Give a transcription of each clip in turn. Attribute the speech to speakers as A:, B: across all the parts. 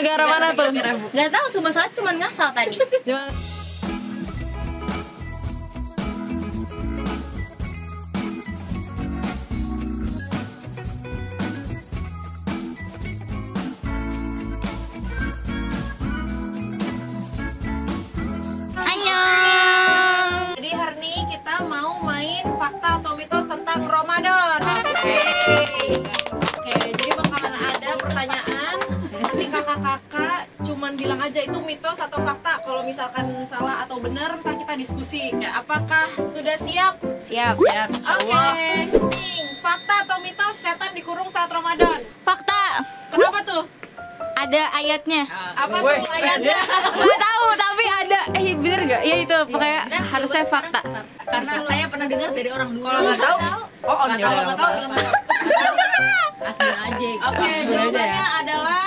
A: Negara mana tuh?
B: Gak tahu, soalnya cuma ngasal tadi.
A: Jadi hari ini kita mau main fakta atau mitos tentang Ramadan. Oke, jadi bakalan ada pertanyaan. Nanti kakak-kakak cuman bilang aja itu mitos atau fakta. Kalau misalkan salah atau benar, ntar kita diskusi. Ya, apakah sudah siap?
B: Siap.
A: Oke. Fakta atau mitos setan dikurung saat Ramadan?
B: Fakta.
A: Kenapa tuh?
B: Ada ayatnya.
A: Apa tuh ayatnya?
B: Gak tahu, tapi ada. Bener gak? Ya itu, pokoknya harusnya fakta.
C: Karena saya pernah dengar dari orang dulu.
A: Kalau nggak tahu, kalau nggak tahu,
C: asli aja.
A: Oke, jawabannya adalah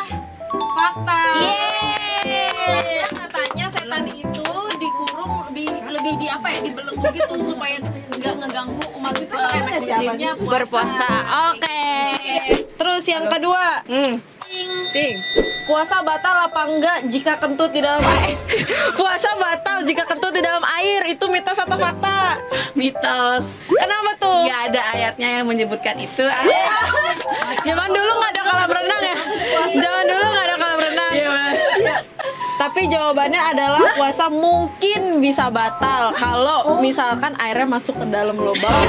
A: fakta.
B: Yeay.
A: Katanya setan itu dikurung lebih di apa ya, dibelenggu gitu supaya nggak ngeganggu umat muslimnya
B: Berpuasa. Oke.
A: Terus yang kedua, puasa batal apa enggak jika kentut di dalam air? Puasa batal jika kentut di dalam air, itu mitos atau fakta?
B: Mitos.
A: Kenapa tuh?
B: Gak ada ayatnya yang menyebutkan itu.
A: Zaman dulu nggak ada kolam renang ya? Zaman dulu nggak ada kolam renang. Tapi jawabannya adalah puasa mungkin bisa batal kalau misalkan airnya masuk ke dalam lubang.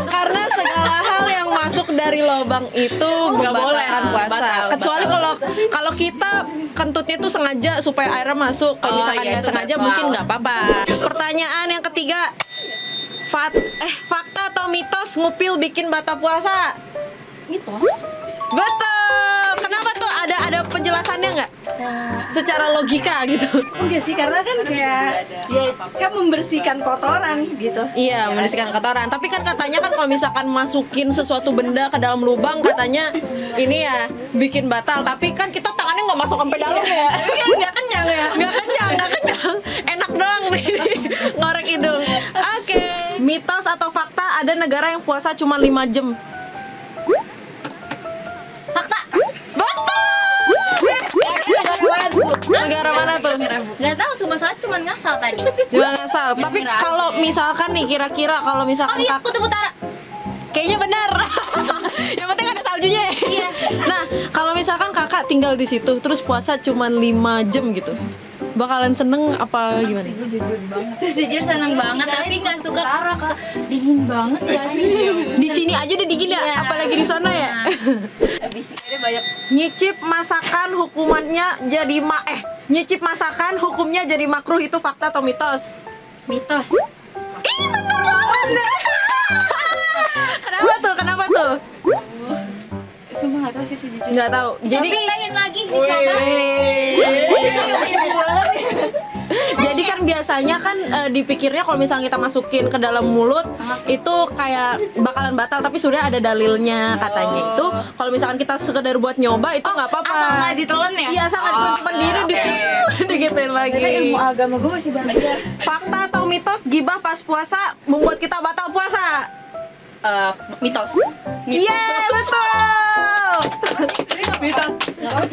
A: Karena segala hal yang masuk dari lubang itu membatalkan puasa. Kecuali kalau kita kentutnya itu sengaja supaya airnya masuk. Kalau misalkan nggak sengaja mungkin nggak apa-apa. Pertanyaan yang ketiga, fakta atau mitos ngupil bikin batal puasa?
C: Mitos.
A: Betul. Kenapa tuh? Ada penjelasannya nggak? Secara logika gitu.
C: Enggak sih, karena kan kayak ya kan membersihkan kotoran gitu.
A: Iya, membersihkan kotoran. Tapi kan katanya kan kalau misalkan masukin sesuatu benda ke dalam lubang, katanya ini ya bikin batal. Tapi kan kita tangannya nggak masuk sampai dalam ya.
C: Nggak kenyang ya.
A: Nggak kenyang. Enak doang nih ngorek hidung. Oke. Mitos atau fakta ada negara yang puasa cuma 5 jam?
B: Fakta.
A: Negara mana tuh?
B: Gak tahu, soalnya cuma ngasal tadi.
A: Jangan ngasal. Tapi kalau misalkan nih kira-kira kalau
B: Oh
A: misalkan
B: iya, Kutub Utara.
A: kayaknya benar. Yang penting ada saljunya.
B: Iya.
A: Nah, kalau misalkan kakak tinggal di situ terus puasa cuma 5 jam gitu, bakalan seneng apa gimana?
B: Jujur seneng banget, tapi nggak suka dingin banget gak sih?
A: Di sini aja udah dingin ya,
B: Iya.
A: apalagi di sana ya.
C: Bisiknya banyak.
A: Nyicip masakan hukumnya jadi makruh, itu fakta atau mitos?
B: Mitos.
A: Bener banget. Kenapa tuh?
B: Sumpah nggak tahu sih sejujurnya.
A: Nggak tahu. Jadi
B: Tapi pengen lagi dicoba.
A: Jadi kan biasanya kan dipikirnya kalau misalnya kita masukin ke dalam mulut itu kayak bakalan batal, tapi sudah ada dalilnya katanya itu kalau misalkan kita sekedar buat nyoba itu nggak apa-apa.
B: Asal nggak ditelan ya?
A: Iya, asal nggak ditelan diri digituin lagi.
C: Ilmu agama gue masih banyak.
A: Fakta atau mitos gibah pas puasa membuat kita batal puasa?
B: Mitos.
A: Yes, betul.
C: Mitos.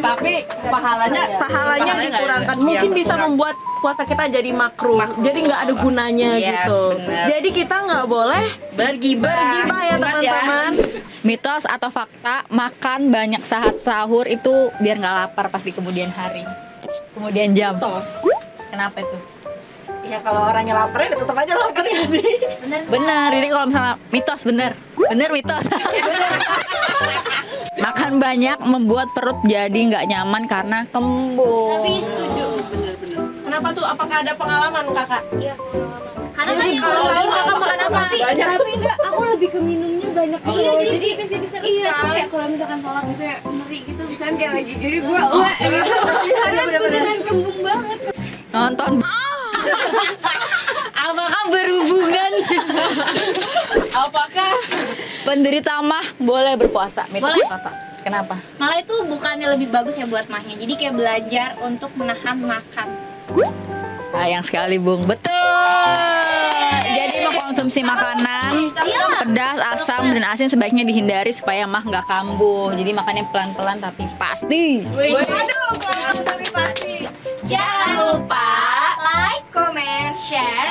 A: Tapi pahalanya dikurangkan. Mungkin bisa membuat puasa kita jadi makruh. Jadi nggak ada gunanya gitu.
C: bener.
A: Jadi kita nggak boleh bergibah ya teman-teman.
D: Mitos atau fakta, makan banyak saat sahur itu biar nggak lapar pas di kemudian hari, kemudian jam.
C: Mitos.
D: Kenapa itu?
C: Ya kalau orangnya lapar ya tetap aja lapar ya sih.
D: Bener, ini kalau misalnya mitos, bener mitos. Makan banyak membuat perut jadi nggak nyaman karena kembung.
B: Tapi setuju.
A: Kenapa tuh? Apakah ada pengalaman kakak?
B: Iya. Karena kan yang
A: kalau sahur kakak makan apa?
C: Tapi enggak, aku lebih ke minumnya banyak.
B: Iya, jadi bisa
C: Iya, terus kayak kalau misalkan sholat gitu ya ngeri gitu, misalnya kayak lagi gini gue gitu. Karena beneran kembung banget.
D: Nonton.
B: apakah berhubungan?
D: Apakah penderita mah boleh berpuasa? Mitos
B: Boleh.
D: kata. Kenapa?
B: Malah itu bukannya lebih bagus ya buat mahnya. Jadi kayak belajar untuk menahan makan.
D: Sayang sekali, Bung. Betul. Jadi mah kalau konsumsi makanan pedas, asam, dan asin sebaiknya dihindari supaya mah nggak kambuh. Jadi makannya pelan-pelan tapi pasti.
B: Jangan lupa like, comment, share,